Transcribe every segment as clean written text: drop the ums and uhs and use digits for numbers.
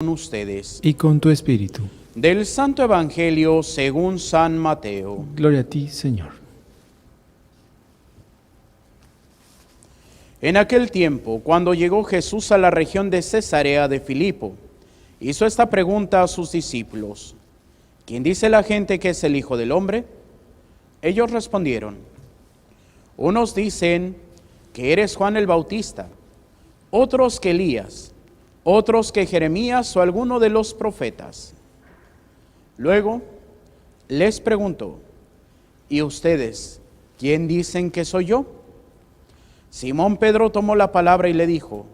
Con ustedes. Y con tu espíritu. Del Santo Evangelio según San Mateo. Gloria a ti, Señor. En aquel tiempo, cuando llegó Jesús a la región de Cesarea de Filipo, hizo esta pregunta a sus discípulos: ¿Quién dice la gente que es el Hijo del Hombre? Ellos respondieron: unos dicen que eres Juan el Bautista, otros que Elías, otros que Jeremías o alguno de los profetas. Luego les preguntó: ¿y ustedes quién dicen que soy yo? Simón Pedro tomó la palabra y le dijo: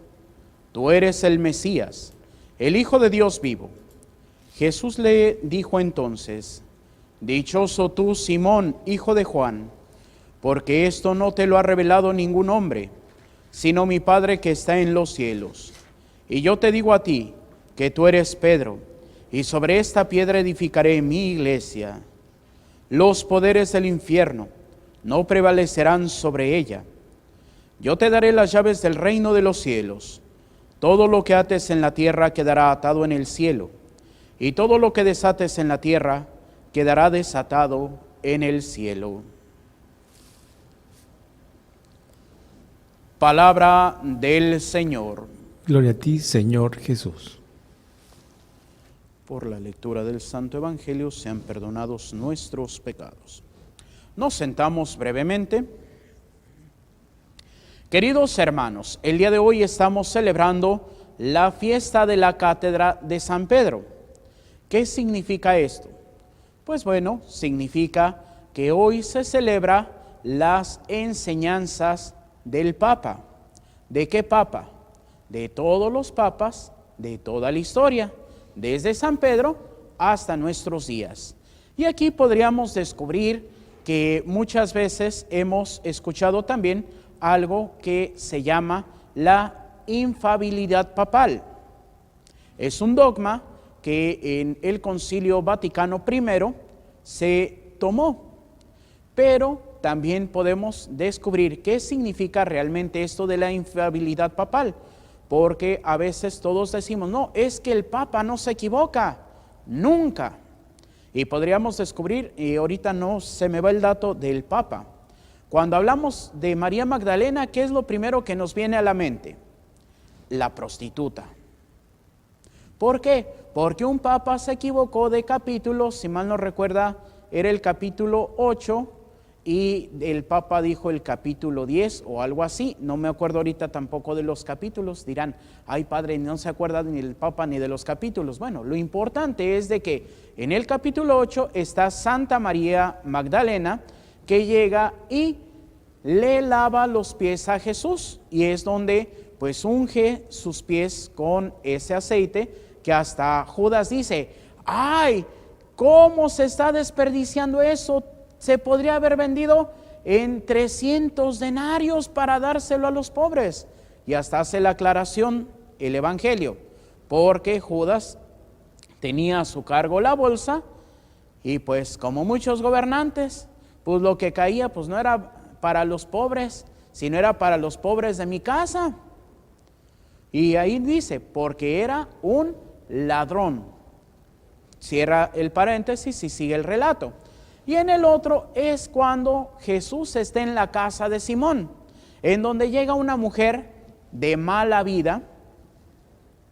tú eres el Mesías, el Hijo de Dios vivo. Jesús le dijo entonces: dichoso tú, Simón, hijo de Juan, porque esto no te lo ha revelado ningún hombre, sino mi Padre que está en los cielos. Y yo te digo a ti, que tú eres Pedro, y sobre esta piedra edificaré mi iglesia. Los poderes del infierno no prevalecerán sobre ella. Yo te daré las llaves del reino de los cielos. Todo lo que ates en la tierra quedará atado en el cielo, y todo lo que desates en la tierra quedará desatado en el cielo. Palabra del Señor. Gloria a ti, Señor Jesús. Por la lectura del Santo Evangelio sean perdonados nuestros pecados. Nos sentamos brevemente. Queridos hermanos, el día de hoy estamos celebrando la fiesta de la Cátedra de San Pedro. ¿Qué significa esto? Pues bueno, significa que hoy se celebra las enseñanzas del Papa. ¿De qué Papa? De todos los papas de toda la historia, desde San Pedro hasta nuestros días. Y aquí podríamos descubrir que muchas veces hemos escuchado también algo que se llama la infalibilidad papal. Es un dogma que en el Concilio Vaticano I se tomó, pero también podemos descubrir qué significa realmente esto de la infalibilidad papal, porque a veces todos decimos: no, es que el Papa no se equivoca, nunca. Y podríamos descubrir, y ahorita no se me va el dato del Papa. Cuando hablamos de María Magdalena, ¿qué es lo primero que nos viene a la mente? La prostituta. ¿Por qué? Porque un Papa se equivocó de capítulo, si mal no recuerda, era el capítulo 8, y el Papa dijo el capítulo 10 o algo así. No me acuerdo ahorita tampoco de los capítulos. Dirán: ay padre, no se acuerda ni el Papa ni de los capítulos. Bueno, lo importante es de que en el capítulo 8 está Santa María Magdalena, que llega y le lava los pies a Jesús, y es donde pues unge sus pies con ese aceite, que hasta Judas dice: ay, ¿cómo se está desperdiciando eso? Se podría haber vendido en 300 denarios para dárselo a los pobres. Y hasta hace la aclaración el Evangelio, porque Judas tenía a su cargo la bolsa, y pues como muchos gobernantes, pues lo que caía pues no era para los pobres, sino era para los pobres de mi casa. Y ahí dice: porque era un ladrón. Cierra el paréntesis y sigue el relato. Y en el otro es cuando Jesús está en la casa de Simón, en donde llega una mujer de mala vida.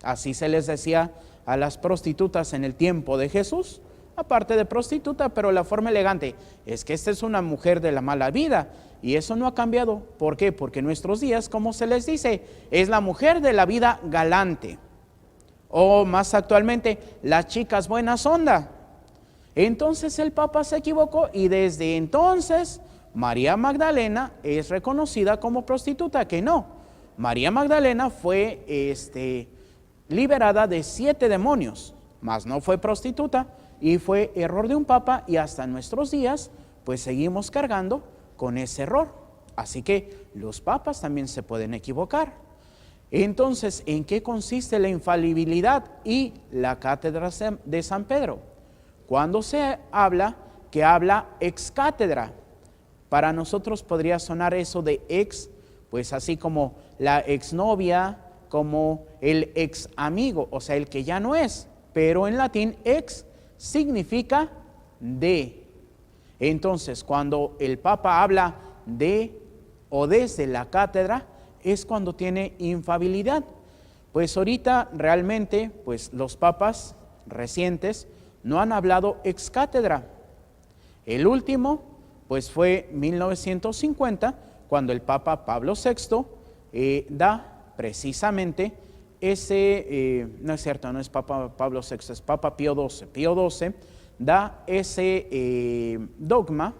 Así se les decía a las prostitutas en el tiempo de Jesús, aparte de prostituta, pero la forma elegante es que esta es una mujer de la mala vida, y eso no ha cambiado. ¿Por qué? Porque en nuestros días, como se les dice, es la mujer de la vida galante, o más actualmente, las chicas buenas onda. Entonces el Papa se equivocó, y desde entonces María Magdalena es reconocida como prostituta. Que no, María Magdalena fue liberada de 7 demonios, mas no fue prostituta, y fue error de un Papa, y hasta nuestros días pues seguimos cargando con ese error. Así que los papas también se pueden equivocar. Entonces, ¿en qué consiste la infalibilidad y la cátedra de San Pedro? Cuando se habla, que habla ex cátedra, para nosotros podría sonar eso de ex, pues así como la exnovia, como el ex amigo, o sea, el que ya no es, pero en latín ex significa de. Entonces, cuando el Papa habla de o desde la cátedra, es cuando tiene infalibilidad. Pues ahorita realmente, pues los papas recientes no han hablado ex cátedra. El último, pues fue 1950, cuando el Papa Pablo VI da precisamente ese, no es cierto, no es Papa Pablo VI, es Papa Pío XII. Pío XII da ese dogma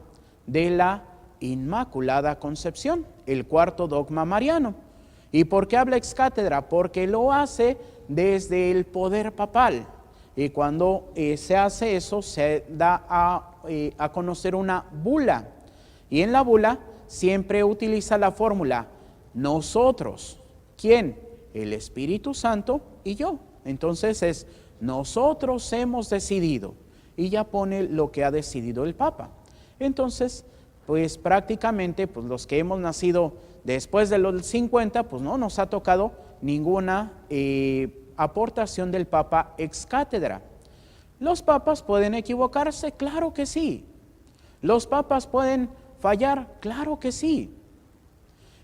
de la Inmaculada Concepción, el cuarto dogma mariano. ¿Y por qué habla ex cátedra? Porque lo hace desde el poder papal. Y cuando se hace eso, se da a conocer una bula. Y en la bula siempre utiliza la fórmula nosotros. ¿Quién? El Espíritu Santo y yo. Entonces es nosotros hemos decidido. Y ya pone lo que ha decidido el Papa. Entonces, pues prácticamente pues los que hemos nacido después de los 50, pues no nos ha tocado ninguna aportación del Papa ex cátedra. ¿Los papas pueden equivocarse? Claro que sí. ¿Los papas pueden fallar? Claro que sí.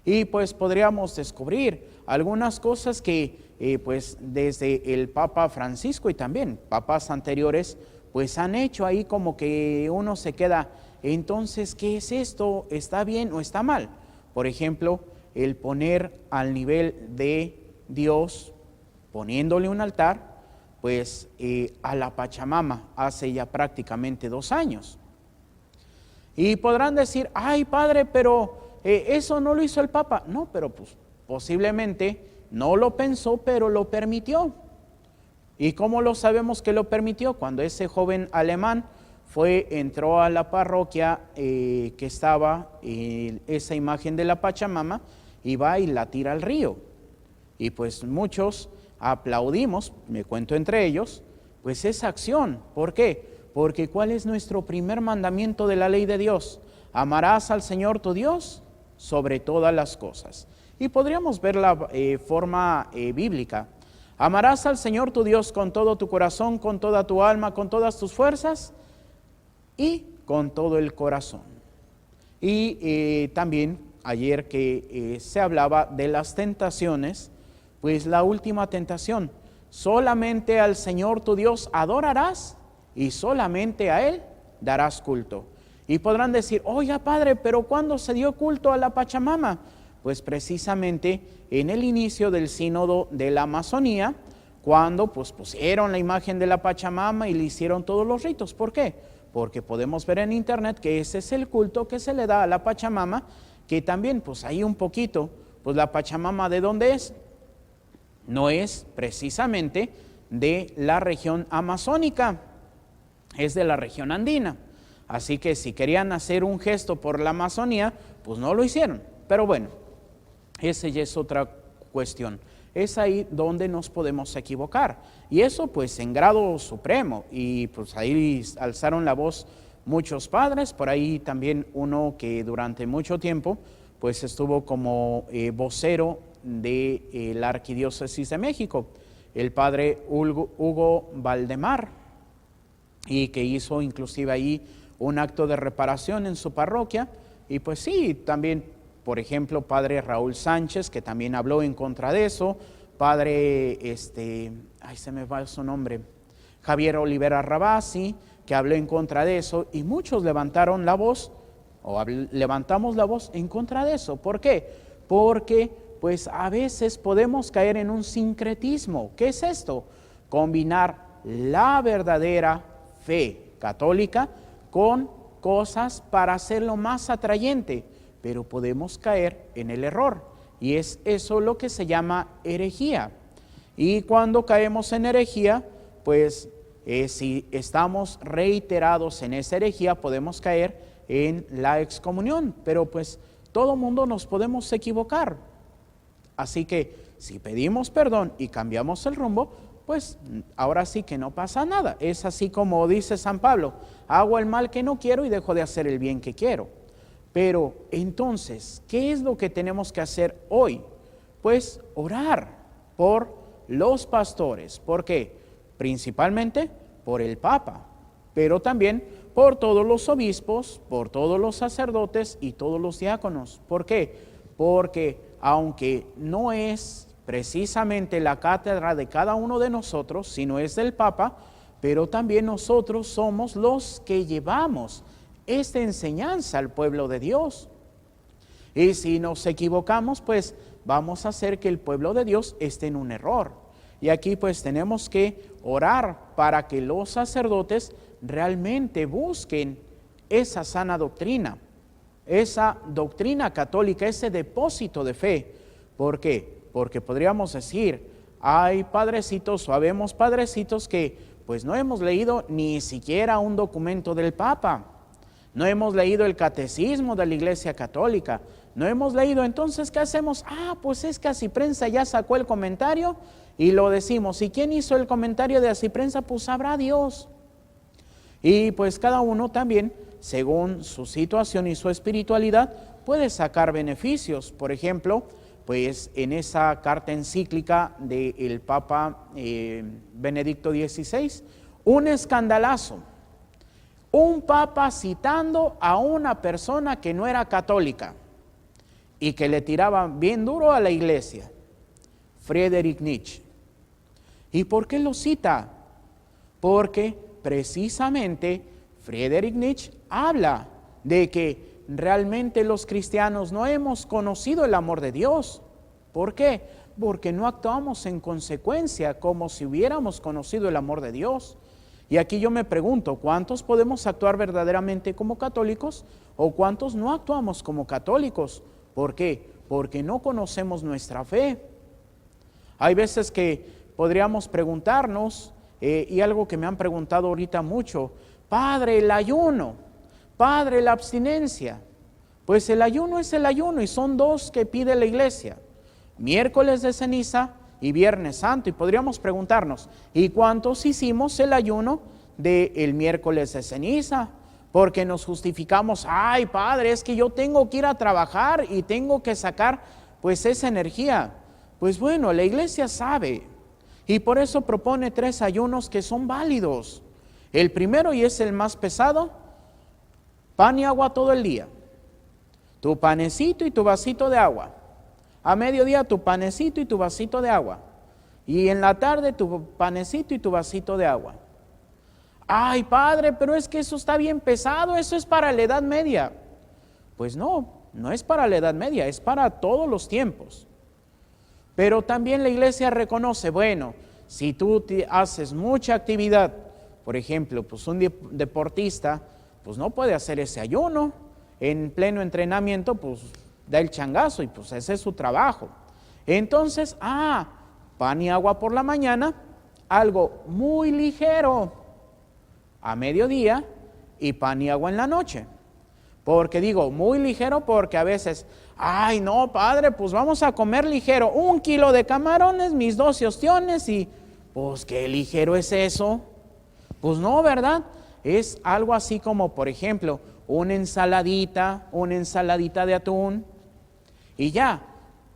Y pues podríamos descubrir algunas cosas que pues desde el Papa Francisco y también papas anteriores pues han hecho ahí como que uno se queda, entonces, ¿qué es esto? ¿Está bien o está mal? Por ejemplo, el poner al nivel de Dios, poniéndole un altar, pues a la Pachamama hace ya prácticamente 2 años. Y podrán decir, ay padre, pero eso no lo hizo el Papa. No, pero pues posiblemente no lo pensó, pero lo permitió. ¿Y cómo lo sabemos que lo permitió? Cuando ese joven alemán entró a la parroquia que estaba esa imagen de la Pachamama y va y la tira al río. Y pues muchos aplaudimos, me cuento entre ellos, pues esa acción. ¿Por qué? Porque ¿cuál es nuestro primer mandamiento de la ley de Dios? Amarás al Señor tu Dios sobre todas las cosas. Y podríamos ver la forma bíblica. Amarás al Señor tu Dios con todo tu corazón, con toda tu alma, con todas tus fuerzas y con todo el corazón. Y también ayer que se hablaba de las tentaciones, pues la última tentación, solamente al Señor tu Dios adorarás y solamente a Él darás culto. Y podrán decir, oiga padre, pero ¿cuándo se dio culto a la Pachamama? Pues precisamente en el inicio del sínodo de la Amazonía, cuando pues pusieron la imagen de la Pachamama y le hicieron todos los ritos. ¿Por qué? Porque podemos ver en internet que ese es el culto que se le da a la Pachamama, que también pues ahí un poquito, pues la Pachamama ¿de dónde es? No es precisamente de la región amazónica, es de la región andina. Así que si querían hacer un gesto por la Amazonía, pues no lo hicieron. Pero bueno, esa ya es otra cuestión. Es ahí donde nos podemos equivocar. Y eso pues en grado supremo. Y pues ahí alzaron la voz muchos padres. Por ahí también uno que durante mucho tiempo pues estuvo como vocero de la Arquidiócesis de México, el padre Hugo Valdemar, y que hizo inclusive ahí un acto de reparación en su parroquia. Y pues sí, también, por ejemplo, padre Raúl Sánchez, que también habló en contra de eso, padre, se me va su nombre, Javier Olivera Rabasi, que habló en contra de eso, y muchos levantaron la voz, levantamos la voz en contra de eso. ¿Por qué? Porque pues a veces podemos caer en un sincretismo. ¿Qué es esto? Combinar la verdadera fe católica con cosas para hacerlo más atrayente, pero podemos caer en el error, y es eso lo que se llama herejía. Y cuando caemos en herejía, pues si estamos reiterados en esa herejía, podemos caer en la excomunión, pero pues todo mundo nos podemos equivocar. Así que si pedimos perdón y cambiamos el rumbo, pues ahora sí que no pasa nada. Es así como dice San Pablo, hago el mal que no quiero y dejo de hacer el bien que quiero. Pero entonces, ¿qué es lo que tenemos que hacer hoy? Pues orar. por los pastores. ¿Por qué? Principalmente por el Papa, pero también por todos los obispos, por todos los sacerdotes y todos los diáconos. ¿Por qué? Porque aunque no es precisamente la cátedra de cada uno de nosotros, sino es del Papa, pero también nosotros somos los que llevamos esta enseñanza al pueblo de Dios. Y si nos equivocamos, pues vamos a hacer que el pueblo de Dios esté en un error. Y aquí pues tenemos que orar para que los sacerdotes realmente busquen esa sana doctrina, esa doctrina católica, ese depósito de fe. ¿Por qué? Porque podríamos decir, hay padrecitos o habemos padrecitos que pues no hemos leído ni siquiera un documento del Papa, no hemos leído el catecismo de la Iglesia Católica, no hemos leído. Entonces, ¿qué hacemos? Pues es que Asiprensa ya sacó el comentario y lo decimos. ¿Y quién hizo el comentario de Asiprensa? Pues sabrá Dios. Y pues cada uno también, según su situación y su espiritualidad, puede sacar beneficios. Por ejemplo, pues en esa carta encíclica del Papa Benedicto XVI, un escandalazo. Un papa citando a una persona que no era católica y que le tiraba bien duro a la iglesia, Friedrich Nietzsche. ¿Y por qué lo cita? Porque precisamente Friedrich Nietzsche habla de que realmente los cristianos no hemos conocido el amor de Dios. ¿Por qué? Porque no actuamos en consecuencia como si hubiéramos conocido el amor de Dios. Y aquí yo me pregunto, ¿cuántos podemos actuar verdaderamente como católicos o cuántos no actuamos como católicos? ¿Por qué? Porque no conocemos nuestra fe. Hay veces que podríamos preguntarnos, y algo que me han preguntado ahorita mucho, Padre, el ayuno, Padre, la abstinencia. Pues el ayuno es el ayuno y son dos que pide la iglesia, miércoles de ceniza y Viernes Santo. Y podríamos preguntarnos, ¿y cuántos hicimos el ayuno del miércoles de ceniza? Porque nos justificamos, ay Padre, es que yo tengo que ir a trabajar y tengo que sacar pues esa energía. Pues bueno, la iglesia sabe y por eso propone 3 ayunos que son válidos. El primero, y es el más pesado, pan y agua todo el día. Tu panecito y tu vasito de agua. A mediodía tu panecito y tu vasito de agua. Y en la tarde tu panecito y tu vasito de agua. Ay, Padre, pero es que eso está bien pesado, eso es para la Edad Media. Pues no, no es para la Edad Media, es para todos los tiempos. Pero también la iglesia reconoce, bueno, si tú haces mucha actividad, por ejemplo, pues un deportista, pues no puede hacer ese ayuno. En pleno entrenamiento, pues da el changazo y pues ese es su trabajo. Entonces, pan y agua por la mañana, algo muy ligero a mediodía y pan y agua en la noche. Porque digo muy ligero porque a veces, ay no Padre, pues vamos a comer ligero, 1 kilo de camarones, mis 12 ostiones y pues qué ligero es eso. Pues no, ¿verdad? Es algo así como, por ejemplo, una ensaladita de atún y ya,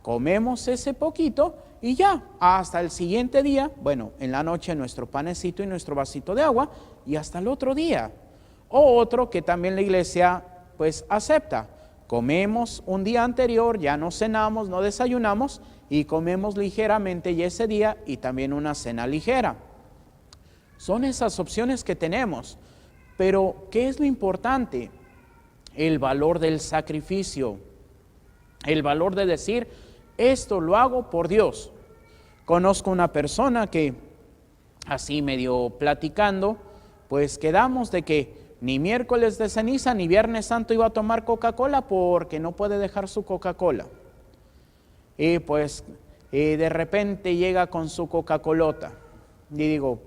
comemos ese poquito y ya, hasta el siguiente día, bueno, en la noche nuestro panecito y nuestro vasito de agua y hasta el otro día. O otro que también la iglesia pues acepta, comemos un día anterior, ya no cenamos, no desayunamos y comemos ligeramente y ese día y también una cena ligera. Son esas opciones que tenemos, pero ¿qué es lo importante? El valor del sacrificio, el valor de decir, esto lo hago por Dios. Conozco una persona que, así medio platicando, pues quedamos de que ni miércoles de ceniza ni Viernes Santo iba a tomar Coca-Cola porque no puede dejar su Coca-Cola. Y pues de repente llega con su Coca-Colota. Y digo,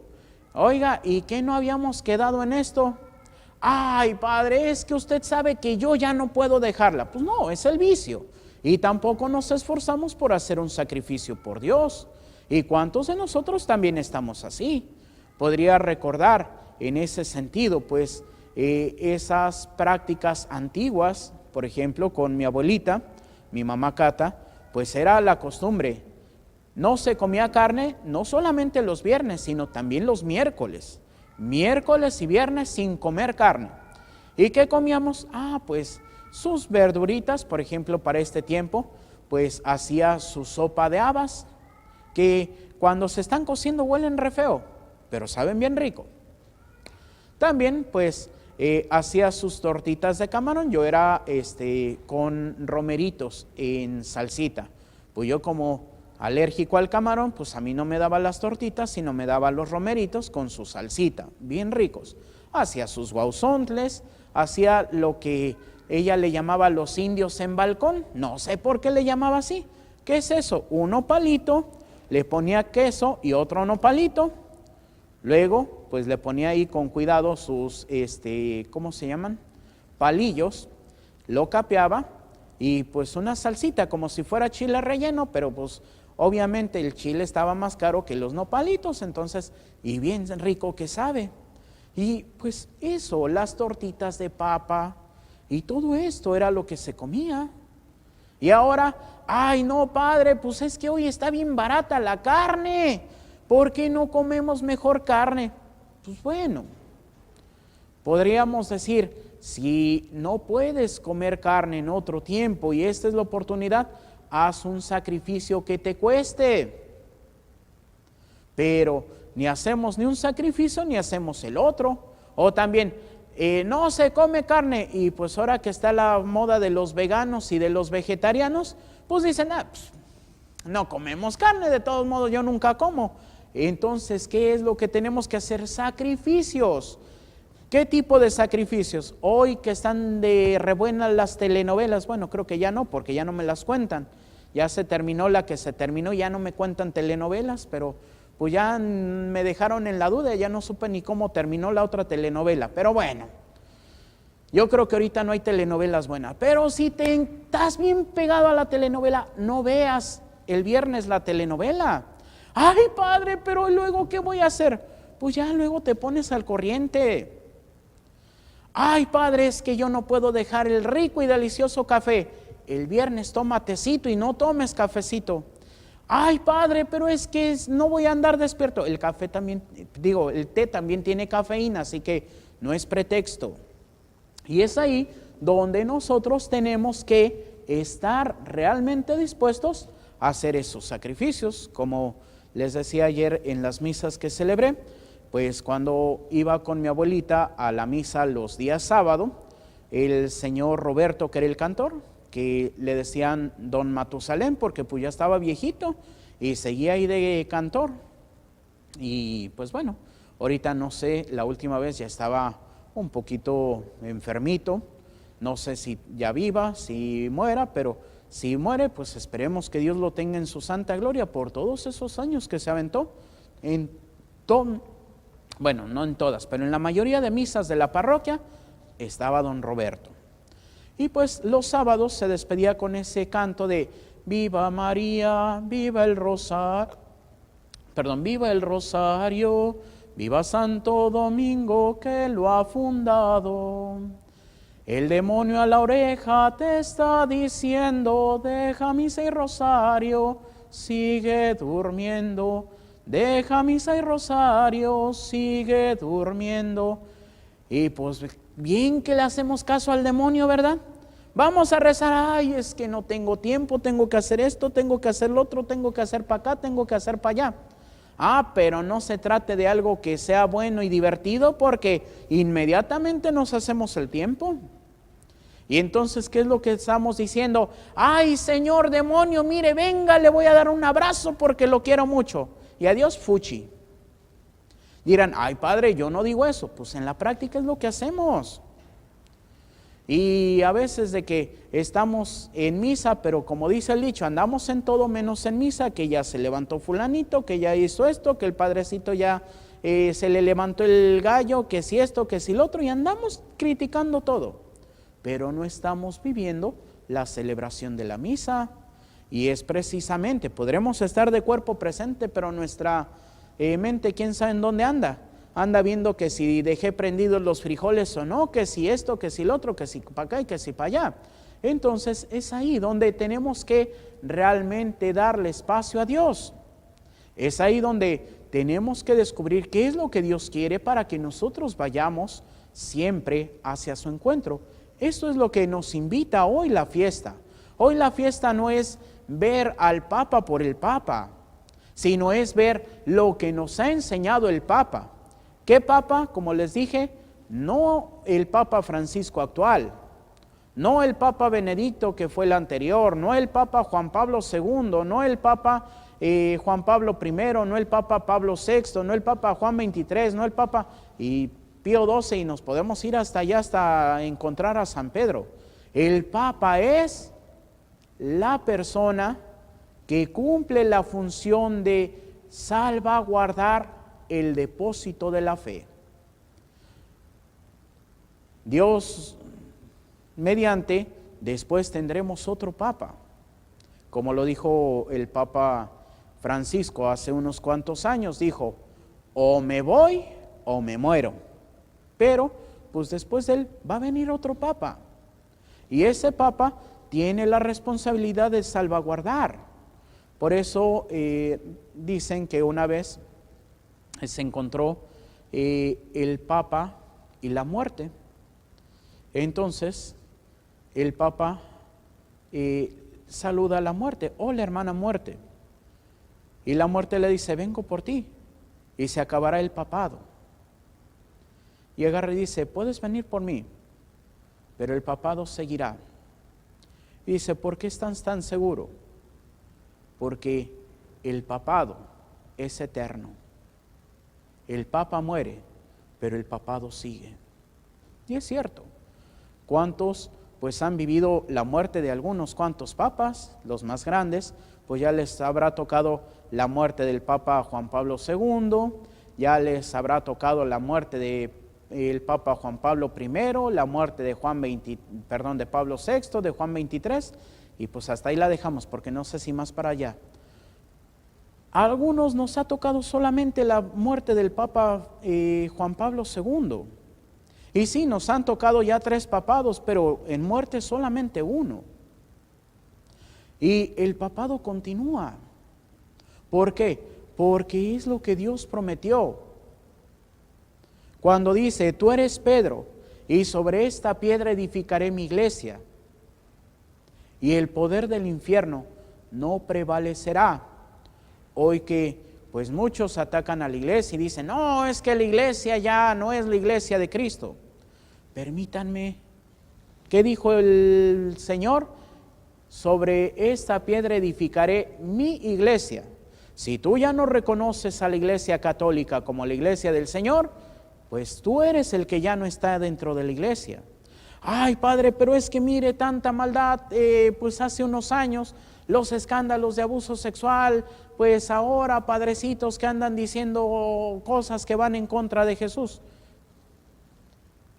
oiga, ¿y qué no habíamos quedado en esto? Ay, Padre, es que usted sabe que yo ya no puedo dejarla. Pues no, es el vicio. Y tampoco nos esforzamos por hacer un sacrificio por Dios. ¿Y cuántos de nosotros también estamos así? Podría recordar en ese sentido, pues, esas prácticas antiguas, por ejemplo, con mi abuelita, mi mamá Cata, pues era la costumbre no se comía carne, no solamente los viernes, sino también los miércoles. Miércoles y viernes sin comer carne. ¿Y qué comíamos? Pues sus verduritas, por ejemplo, para este tiempo, pues hacía su sopa de habas, que cuando se están cociendo huelen re feo, pero saben bien rico. También, pues, hacía sus tortitas de camarón. Yo era con romeritos en salsita. Pues yo, como alérgico al camarón, pues a mí no me daba las tortitas, sino me daba los romeritos con su salsita, bien ricos. Hacía sus guauzontles, hacía lo que ella le llamaba los indios en balcón. No sé por qué le llamaba así. ¿Qué es eso? Un nopalito, le ponía queso y otro nopalito. Luego, pues le ponía ahí con cuidado sus, ¿cómo se llaman? Palillos. Lo capeaba y pues una salsita como si fuera chile relleno, pero pues obviamente el chile estaba más caro que los nopalitos, entonces, y bien rico que sabe. Y pues eso, las tortitas de papa y todo esto era lo que se comía. Y ahora, ay no padre, pues es que hoy está bien barata la carne, ¿por qué no comemos mejor carne? Pues bueno, podríamos decir, si no puedes comer carne en otro tiempo y esta es la oportunidad, haz un sacrificio que te cueste. Pero ni hacemos ni un sacrificio ni hacemos el otro. O también, no se come carne, y pues ahora que está la moda de los veganos y de los vegetarianos, pues dicen, pues, no comemos carne, de todos modos yo nunca como. Entonces, ¿qué es lo que tenemos que hacer? Sacrificios. ¿Qué tipo de sacrificios? Hoy que están de rebuenas las telenovelas, bueno, creo que ya no, porque ya no me las cuentan. Ya se terminó la que se terminó, ya no me cuentan telenovelas, pero pues ya me dejaron en la duda, ya no supe ni cómo terminó la otra telenovela. Pero bueno, yo creo que ahorita no hay telenovelas buenas. Pero si te estás bien pegado a la telenovela, no veas el viernes la telenovela. Ay, padre, pero luego ¿qué voy a hacer? Pues ya luego te pones al corriente. Ay, padre, es que yo no puedo dejar el rico y delicioso café. El viernes toma tecito y no tomes cafecito. Ay, padre, pero es que no voy a andar despierto. El café también, el té también tiene cafeína, así que no es pretexto. Y es ahí donde nosotros tenemos que estar realmente dispuestos a hacer esos sacrificios. Como les decía ayer en las misas que celebré, pues cuando iba con mi abuelita a la misa los días sábado, el señor Roberto, que era el cantor, que le decían don Matusalén, porque pues ya estaba viejito y seguía ahí de cantor. Y pues bueno, ahorita no sé, la última vez ya estaba un poquito enfermito, no sé si ya viva, si muera, pero si muere, pues esperemos que Dios lo tenga en su santa gloria por todos esos años que se aventó bueno, no en todas, pero en la mayoría de misas de la parroquia estaba don Roberto. Y pues los sábados se despedía con ese canto de Viva María, viva el rosario, viva Santo Domingo que lo ha fundado. El demonio a la oreja te está diciendo, deja misa y rosario, sigue durmiendo. Deja misa y rosario, sigue durmiendo. Y pues bien que le hacemos caso al demonio, ¿verdad? Vamos a rezar, ay, es que no tengo tiempo, tengo que hacer esto, tengo que hacer lo otro, tengo que hacer para acá, tengo que hacer para allá. Pero no se trate de algo que sea bueno y divertido, porque inmediatamente nos hacemos el tiempo. Y entonces, ¿qué es lo que estamos diciendo? Ay, señor demonio, mire, venga, le voy a dar un abrazo porque lo quiero mucho. Y adiós, fuchi. Dirán, ay padre, yo no digo eso. Pues en la práctica es lo que hacemos. Y a veces de que estamos en misa, pero como dice el dicho, andamos en todo menos en misa, que ya se levantó fulanito, que ya hizo esto, que el padrecito ya se le levantó el gallo, que si esto, que si lo otro, y andamos criticando todo. Pero no estamos viviendo la celebración de la misa. Y es precisamente, podremos estar de cuerpo presente, pero nuestra mente, quién sabe en dónde anda. Anda viendo que si dejé prendidos los frijoles o no, que si esto, que si lo otro, que si para acá y que si para allá. Entonces es ahí donde tenemos que realmente darle espacio a Dios. Es ahí donde tenemos que descubrir qué es lo que Dios quiere para que nosotros vayamos siempre hacia su encuentro. Esto es lo que nos invita hoy la fiesta. Hoy la fiesta no es ver al Papa por el Papa, sino es ver lo que nos ha enseñado el Papa. ¿Qué Papa? Como les dije, no el Papa Francisco actual, no el Papa Benedicto que fue el anterior, no el Papa Juan Pablo II, no el Papa Juan Pablo I, no el Papa Pablo VI, no el Papa Juan XXIII, no el Papa Pío XII, y nos podemos ir hasta allá hasta encontrar a San Pedro. El Papa es la persona que cumple la función de salvaguardar el depósito de la fe. Dios mediante, después tendremos otro Papa, como lo dijo el Papa Francisco hace unos cuantos años, dijo, o me voy o me muero, pero pues después de él va a venir otro Papa, y ese Papa tiene la responsabilidad de salvaguardar. Por eso dicen que una vez se encontró el Papa y la muerte. Entonces el Papa saluda a la muerte, hola hermana muerte, y la muerte le dice, vengo por ti, y se acabará el papado. Y agarra y dice, puedes venir por mí, pero el papado seguirá. Y dice, ¿por qué estás tan seguro? Porque el papado es eterno. El Papa muere, pero el papado sigue. Y es cierto. ¿Cuántos pues han vivido la muerte de algunos cuantos papas? Los más grandes, pues ya les habrá tocado la muerte del Papa Juan Pablo II, ya les habrá tocado la muerte del Papa Juan Pablo I, la muerte de de Pablo VI, de Juan XXIII, y pues hasta ahí la dejamos, porque no sé si más para allá. A algunos nos ha tocado solamente la muerte del Papa Juan Pablo II. Y sí, nos han tocado ya 3 papados, pero en muerte solamente 1. Y el papado continúa. ¿Por qué? Porque es lo que Dios prometió. Cuando dice, tú eres Pedro, y sobre esta piedra edificaré mi iglesia, y el poder del infierno no prevalecerá. Hoy que pues muchos atacan a la iglesia y dicen, no, es que la iglesia ya no es la iglesia de Cristo. Permítanme, ¿qué dijo el Señor? Sobre esta piedra edificaré mi iglesia. Si tú ya no reconoces a la iglesia católica como la iglesia del Señor, pues tú eres el que ya no está dentro de la iglesia. Ay, padre, pero es que mire tanta maldad, pues hace unos años, los escándalos de abuso sexual, pues ahora padrecitos que andan diciendo cosas que van en contra de Jesús.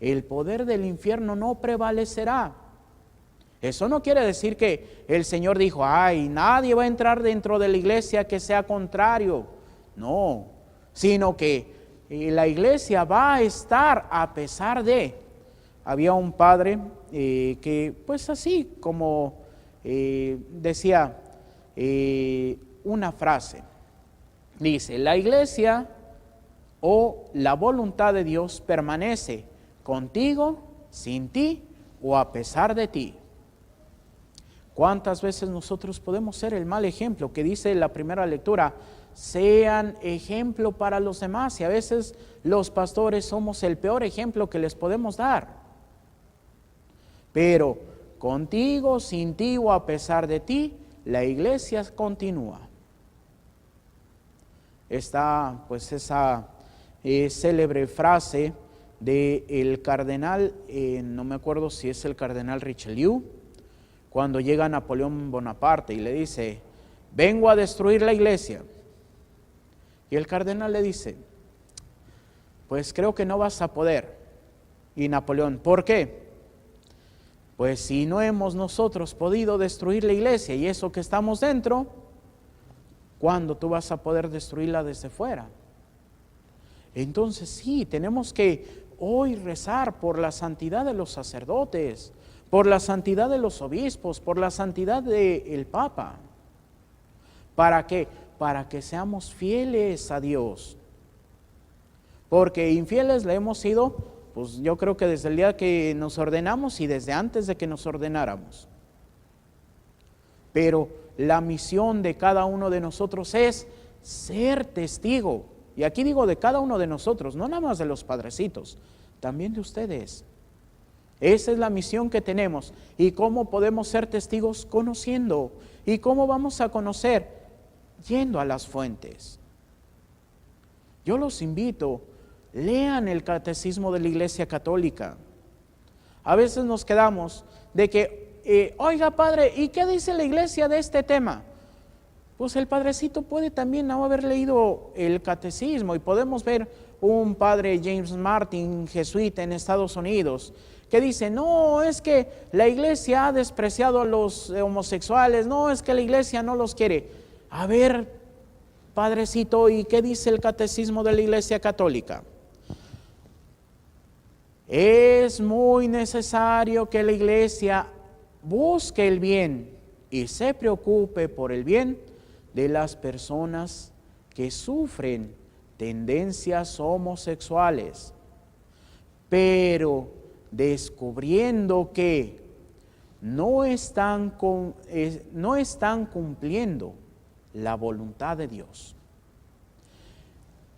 El poder del infierno no prevalecerá. Eso no quiere decir que el Señor dijo, ay, nadie va a entrar dentro de la iglesia que sea contrario. No, sino que la iglesia va a estar a pesar de. Había un padre que pues así como decía una frase, dice, la iglesia o la voluntad de Dios permanece contigo, sin ti o a pesar de ti. ¿Cuántas veces nosotros podemos ser el mal ejemplo? Que dice la primera lectura, sean ejemplo para los demás, y a veces los pastores somos el peor ejemplo que les podemos dar. Pero contigo, sin ti o a pesar de ti, la iglesia continúa. Está pues esa célebre frase del cardenal, no me acuerdo si es el cardenal Richelieu, cuando llega Napoleón Bonaparte y le dice, vengo a destruir la iglesia. Y el cardenal le dice, pues creo que no vas a poder. Y Napoleón, ¿por qué? Pues si no hemos nosotros podido destruir la iglesia y eso que estamos dentro, ¿cuándo tú vas a poder destruirla desde fuera? Entonces sí, tenemos que hoy rezar por la santidad de los sacerdotes, por la santidad de los obispos, por la santidad del Papa. ¿Para qué? para que seamos fieles a Dios. Porque infieles le hemos sido, pues yo creo que desde el día que nos ordenamos y desde antes de que nos ordenáramos. Pero la misión de cada uno de nosotros es ser testigo. Y aquí digo de cada uno de nosotros, no nada más de los padrecitos, también de ustedes. Esa es la misión que tenemos. ¿Y cómo podemos ser testigos? Conociendo. ¿Y cómo vamos a conocer? Yendo a las fuentes. Yo los invito, lean el Catecismo de la Iglesia Católica. A veces nos quedamos de que, oiga padre, ¿y qué dice la Iglesia de este tema? Pues el padrecito puede también no haber leído el Catecismo y podemos ver un padre James Martin, jesuita en Estados Unidos, que dice, no, es que la Iglesia ha despreciado a los homosexuales, no, es que la Iglesia no los quiere. A ver, padrecito, ¿y qué dice el Catecismo de la Iglesia Católica? Es muy necesario que la Iglesia busque el bien y se preocupe por el bien de las personas que sufren tendencias homosexuales, pero descubriendo que no están cumpliendo la voluntad de Dios.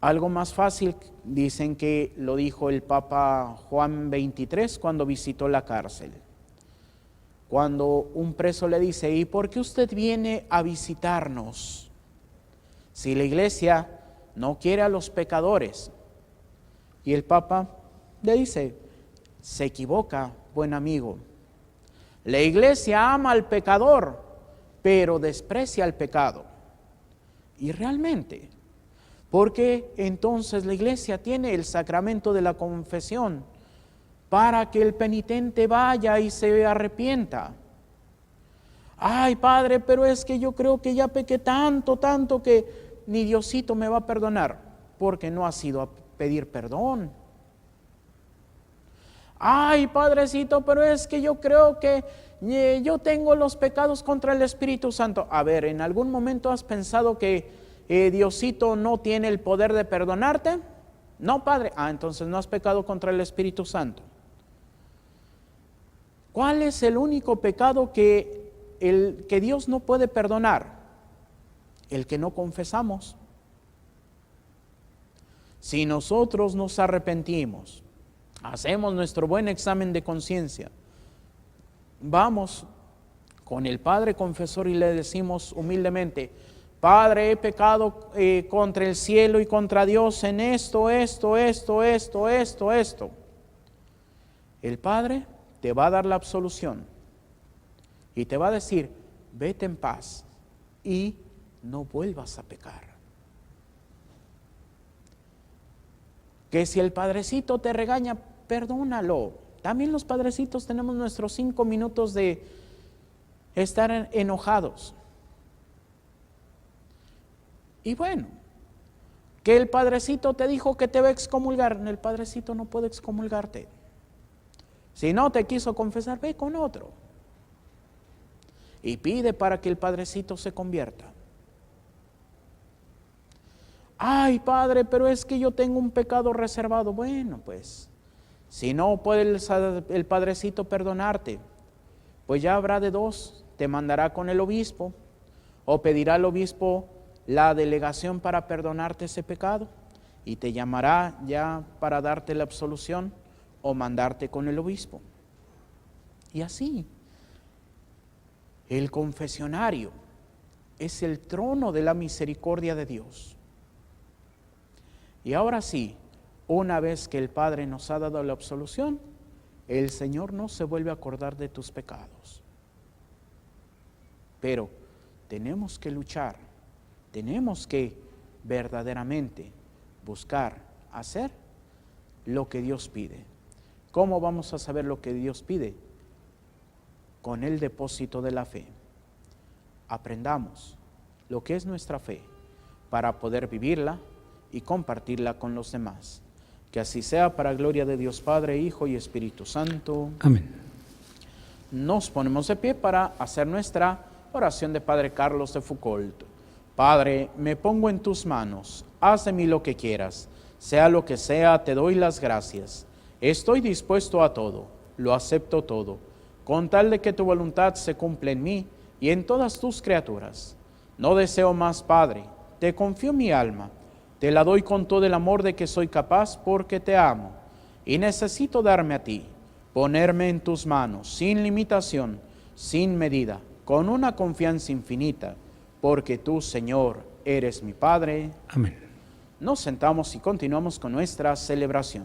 Algo más fácil, dicen que lo dijo el Papa Juan XXIII cuando visitó la cárcel. Cuando un preso le dice, ¿y por qué usted viene a visitarnos? Si la Iglesia no quiere a los pecadores. Y el Papa le dice, se equivoca, buen amigo. La Iglesia ama al pecador, pero desprecia al pecado. Y realmente, porque entonces la Iglesia tiene el sacramento de la confesión para que el penitente vaya y se arrepienta. Ay, padre, pero es que yo creo que ya pequé tanto que ni Diosito me va a perdonar, porque no has ido a pedir perdón. Ay, padrecito, pero es que yo creo que yo tengo los pecados contra el Espíritu Santo. A ver, ¿en algún momento has pensado que Diosito no tiene el poder de perdonarte? No, padre. Entonces no has pecado contra el Espíritu Santo. ¿Cuál es el único pecado que Dios no puede perdonar? El que no confesamos. Si nosotros nos arrepentimos, hacemos nuestro buen examen de conciencia, vamos con el Padre confesor y le decimos humildemente, Padre, he pecado contra el cielo y contra Dios en esto. El Padre te va a dar la absolución y te va a decir, vete en paz y no vuelvas a pecar. Que si el padrecito te regaña, perdónalo. También los padrecitos tenemos nuestros 5 minutos de estar enojados. Y bueno, que el padrecito te dijo que te va a excomulgar. El padrecito no puede excomulgarte. Si no te quiso confesar, ve con otro. Y pide para que el padrecito se convierta. Ay, padre, pero es que yo tengo un pecado reservado. Bueno, pues, si no puede el padrecito perdonarte, pues ya habrá de dos. Te mandará con el obispo o pedirá al obispo la delegación para perdonarte ese pecado y te llamará ya para darte la absolución o mandarte con el obispo. Y así, el confesionario es el trono de la misericordia de Dios. Y ahora sí, una vez que el Padre nos ha dado la absolución, el Señor no se vuelve a acordar de tus pecados. Pero tenemos que luchar, tenemos que verdaderamente buscar hacer lo que Dios pide. ¿Cómo vamos a saber lo que Dios pide? Con el depósito de la fe. Aprendamos lo que es nuestra fe para poder vivirla y compartirla con los demás. Que así sea para gloria de Dios Padre, Hijo y Espíritu Santo. Amén. Nos ponemos de pie para hacer nuestra oración de Padre Carlos de Foucault. Padre, me pongo en tus manos, haz de mí lo que quieras, sea lo que sea, te doy las gracias. Estoy dispuesto a todo, lo acepto todo, con tal de que tu voluntad se cumpla en mí y en todas tus criaturas. No deseo más, Padre, te confío mi alma, te la doy con todo el amor de que soy capaz porque te amo, y necesito darme a ti, ponerme en tus manos, sin limitación, sin medida, con una confianza infinita, porque tú, Señor, eres mi Padre. Amén. Nos sentamos y continuamos con nuestra celebración.